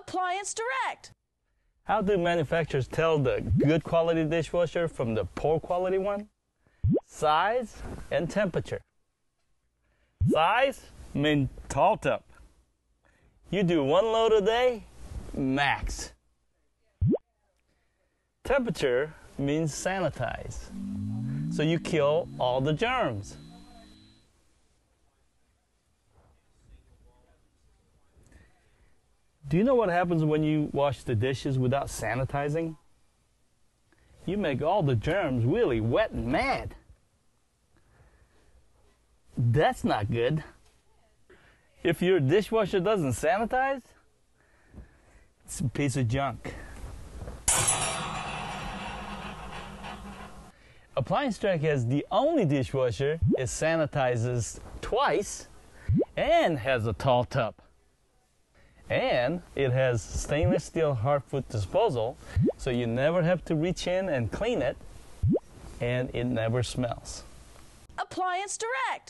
Appliance Direct. How do manufacturers tell the good quality dishwasher from the poor quality one? Size and temperature. Size means tall tub. You do 1 load a day, max. Temperature means sanitize. So you kill all the germs. Do you know what happens when you wash the dishes without sanitizing? You make all the germs really wet and mad. That's not good. If your dishwasher doesn't sanitize, it's a piece of junk. Appliance Direct has the only dishwasher that sanitizes twice and has a tall tub. And it has stainless steel hardwood disposal, so you never have to reach in and clean it, and it never smells. Appliance Direct.